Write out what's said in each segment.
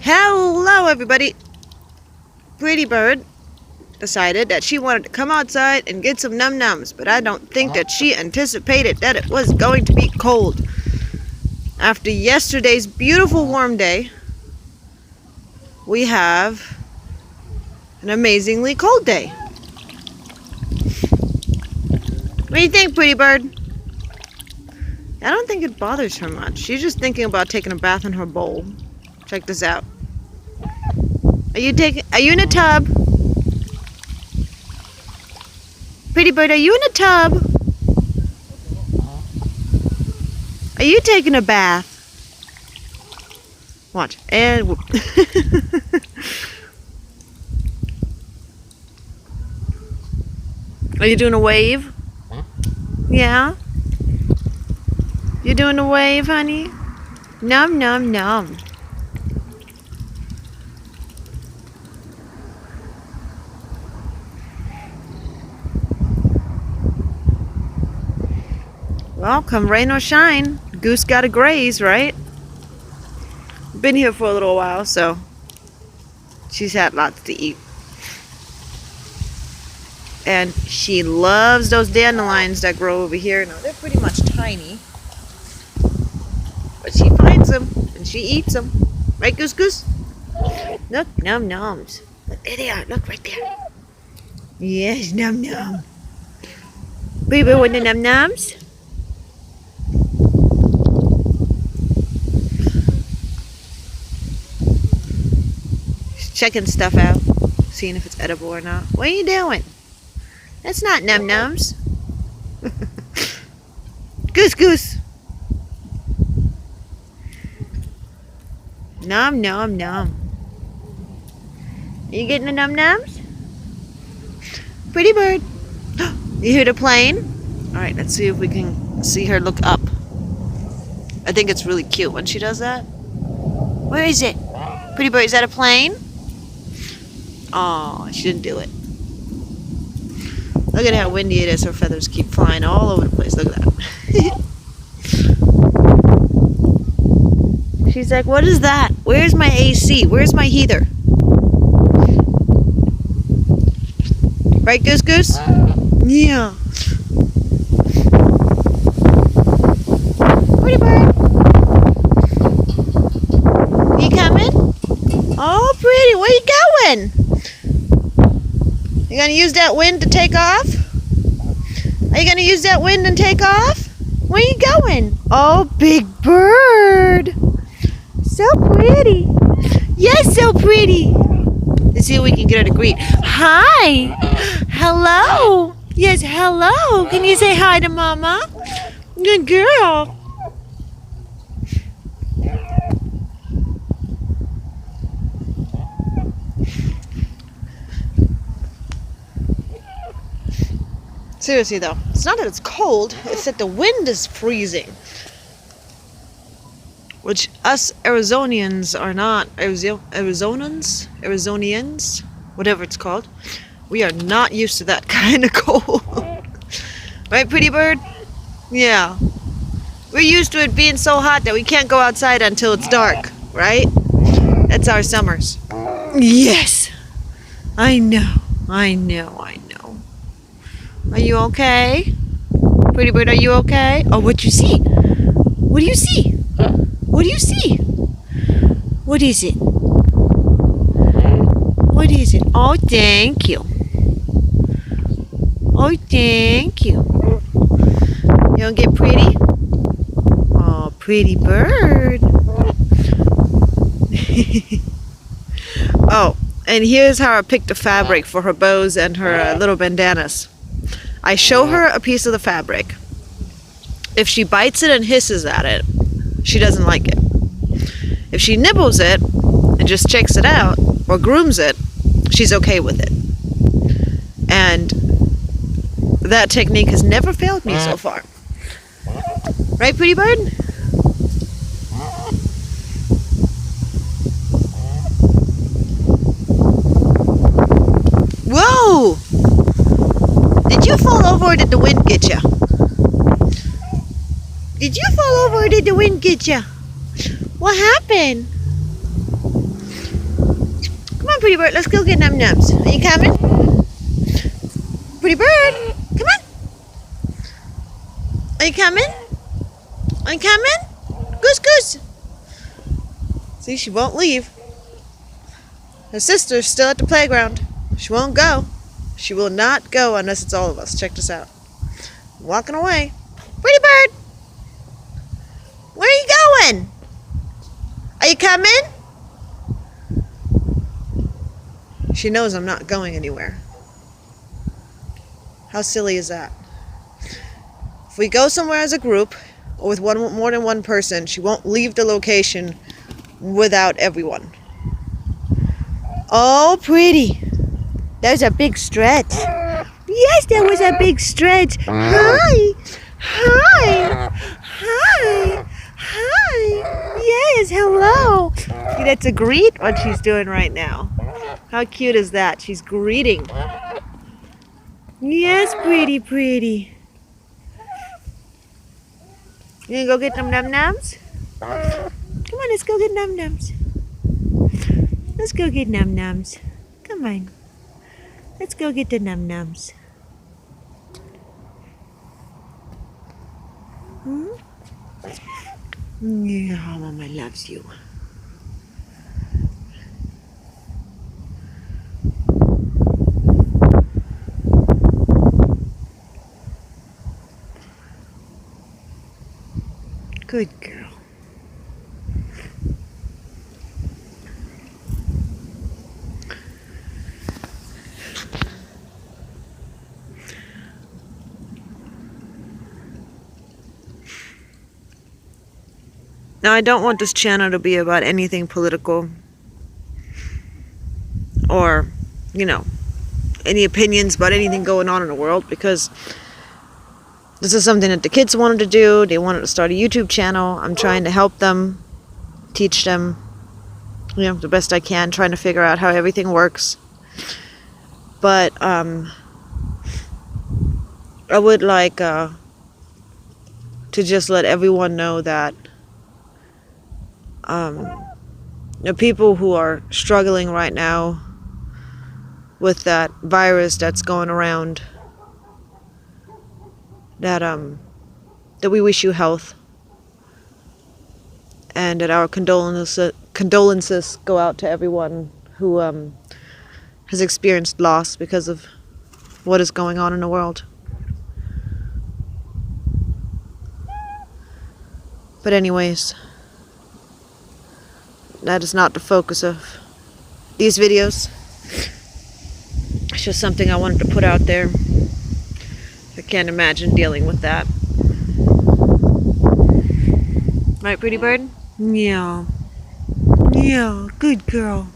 Hello everybody. Pretty Bird decided that she wanted to come outside and get some num-nums, but I don't think that she anticipated that it was going to be cold. After yesterday's beautiful warm day, we have an amazingly cold day. What do you think, Pretty Bird? I don't think it bothers her much. She's just thinking about taking a bath in her bowl. Check this out. Are you in a tub? Pretty Bird, are you in a tub? Are you taking a bath? Watch. And whoop. Are you doing a wave? Yeah? You doing a wave, honey? Num, num, num. Well, come rain or shine, Goose gotta graze, right? Been here for a little while, so she's had lots to eat. And she loves those dandelions that grow over here. Now, they're pretty much tiny, but she finds them and she eats them. Right, Goose Goose? Look, num nums. Look, there they are. Look, right there. Yes, num num. Baby, want the num nums? Checking stuff out, seeing if it's edible or not. What are you doing? That's not num-nums. Goose, Goose. Num, num, num. Are you getting the num-nums? Pretty Bird. You hear the plane? All right, let's see if we can see her look up. I think it's really cute when she does that. Where is it? Pretty Bird, is that a plane? Oh, she didn't do it. Look at how windy it is. Her feathers keep flying all over the place. Look at that. She's like, what is that? Where's my AC? Where's my heater? Right, Goose Goose? Yeah. Pretty Bird. You coming? Oh, Pretty. Where you going? You gonna use that wind to take off? Are you gonna use that wind and take off? Where you going? Oh, Big Bird. So pretty. Yes, so pretty. Let's see if we can get her to greet. Hi. Hello. Yes, hello. Can you say hi to Mama? Good girl. Seriously though, it's not that it's cold, it's that the wind is freezing. Which us Arizonians are not, Arizonians, whatever it's called, we are not used to that kind of cold. Right, Pretty Bird? Yeah. We're used to it being so hot that we can't go outside until it's dark, right? That's our summers. Yes! I know. Are you okay? Pretty Bird, are you okay? Oh, what you see? What do you see? What do you see? What is it? What is it? Oh, thank you. Oh, thank you. You don't get pretty? Oh, Pretty Bird. Oh, and here's how I picked the fabric for her bows and her little bandanas. I show her a piece of the fabric. If she bites it and hisses at it, she doesn't like it. If she nibbles it and just checks it out or grooms it, she's okay with it. And that technique has never failed me so far. Right, Pretty Bird? Whoa! Did you fall over or did the wind get you? Did you fall over or did the wind get you? What happened? Pretty bird, let's go get num nums. Are you coming? Pretty bird, come on. Are you coming? Are you coming? Goose, goose. See, she won't leave. Her sister's still at the playground. She won't go. She will not go unless it's all of us. Check this out. I'm walking away. Pretty bird. Where are you going? Are you coming? She knows I'm not going anywhere. How silly is that? If we go somewhere as a group, or with more than one person, she won't leave the location without everyone. Oh, pretty. That was a big stretch. Yes, that was a big stretch. Hi. Hi. Hi. Hi. Yes, hello. See, that's a greet, what she's doing right now. How cute is that? She's greeting. Yes, pretty, pretty. You gonna go get them num-nums? Come on, let's go get num-nums. Let's go get num-nums. Come on. Let's go get the num-nums. Hmm? Yeah, Mama loves you. Good girl. Now, I don't want this channel to be about anything political or, you know, any opinions about anything going on in the world, because this is something that the kids wanted to do. They wanted to start a YouTube channel. I'm trying to help them, teach them, you know, the best I can, trying to figure out how everything works. But I would like to just let everyone know that the people who are struggling right now with that virus that's going around, that we wish you health, and that our condolences go out to everyone who has experienced loss because of what is going on in the world. But anyways, that is not the focus of these videos. It's just something I wanted to put out there. I can't imagine dealing with that. Right, pretty bird? Yeah. Yeah, good girl.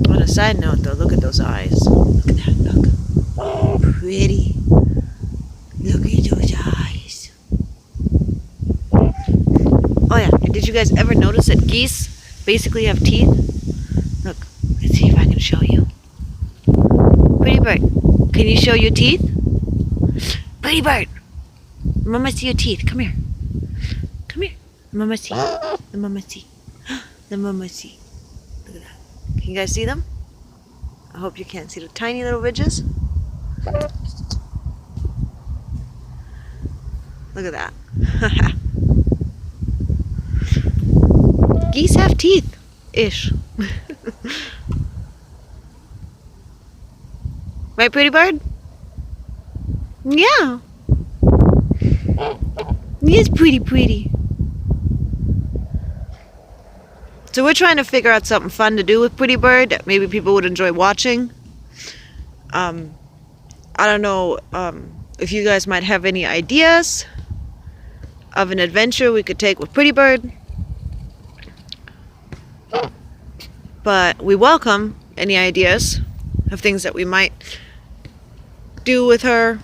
On a side note though, look at those eyes. Look at that, look. Pretty. Look at those eyes. Oh yeah, and did you guys ever notice that geese basically have teeth? Look, let's see if I can show you. Pretty bird, can you show your teeth? Pretty bird, Mama see your teeth. Come here. Come here. Mama see. The Mama see. The Mama see. Look at that. Can you guys see them? I hope you can't see the tiny little ridges. Look at that. Geese have teeth. Ish. Right, pretty bird? Yeah. Yes, pretty, pretty. So we're trying to figure out something fun to do with Pretty Bird that maybe people would enjoy watching. I don't know if you guys might have any ideas of an adventure we could take with Pretty Bird. But we welcome any ideas of things that we might do with her.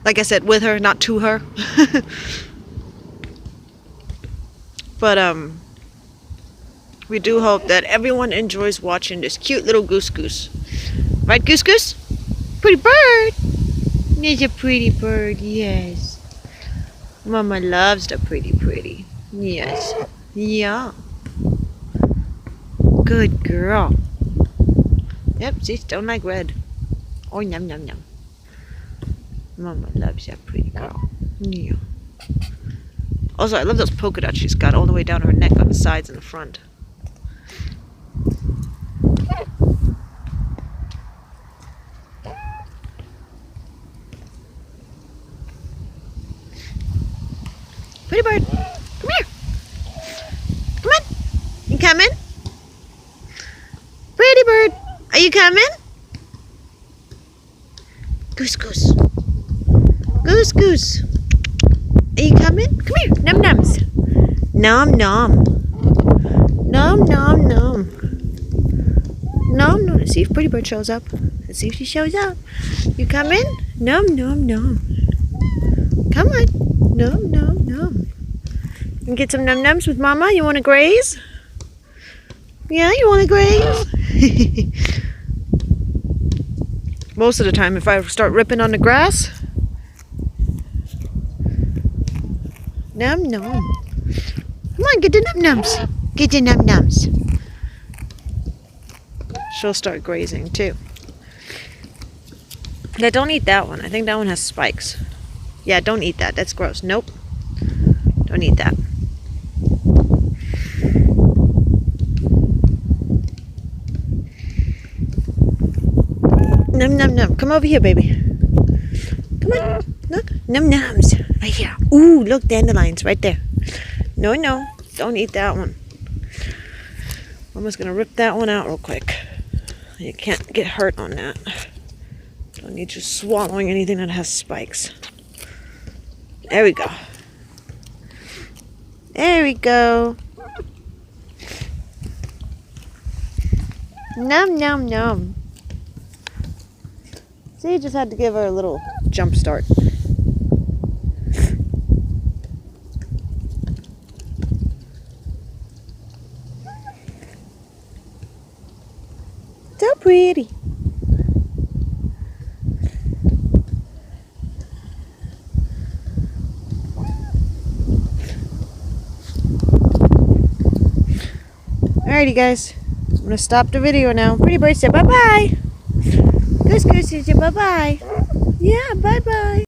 Like I said, with her, not to her. But we do hope that everyone enjoys watching this cute little Goose. Right, Goose? Pretty bird. It's a pretty bird, yes. Mama loves the pretty. Yes. Yeah. Good girl. Yep, she don't like red. Oh, yum, yum, yum. Mama loves that pretty girl. Yeah. Also, I love those polka dots she's got all the way down her neck on the sides and the front. Pretty bird, come here. Come on. You coming? Pretty bird, are you coming? Goose, goose. Goose, goose. Are you coming? Come here. Num nums. Nom nom. Nom nom nom. Nom nom. Let's see if Pretty Bird shows up. Let's see if she shows up. You coming? Nom nom nom. Come on. Nom nom nom. You can get some num nums with Mama. You want to graze? Yeah, you want to graze? Most of the time, if I start ripping on the grass, num num. Come on, get the num nums. Get the num nums. She'll start grazing too. Yeah, don't eat that one. I think that one has spikes. Yeah, don't eat that. That's gross. Nope. Don't eat that. Num num num. Come over here, baby. Come on. Look. Num nums. Right here. Ooh, look, dandelions right there. No, no. Don't eat that one. Mama's gonna rip that one out real quick. You can't get hurt on that. Don't need you swallowing anything that has spikes. There we go. There we go. Num num num. See, just had to give her a little jump start. So pretty. Alrighty, guys. I'm going to stop the video now. Pretty Bird said bye-bye. Goose said bye-bye. Yeah, bye-bye.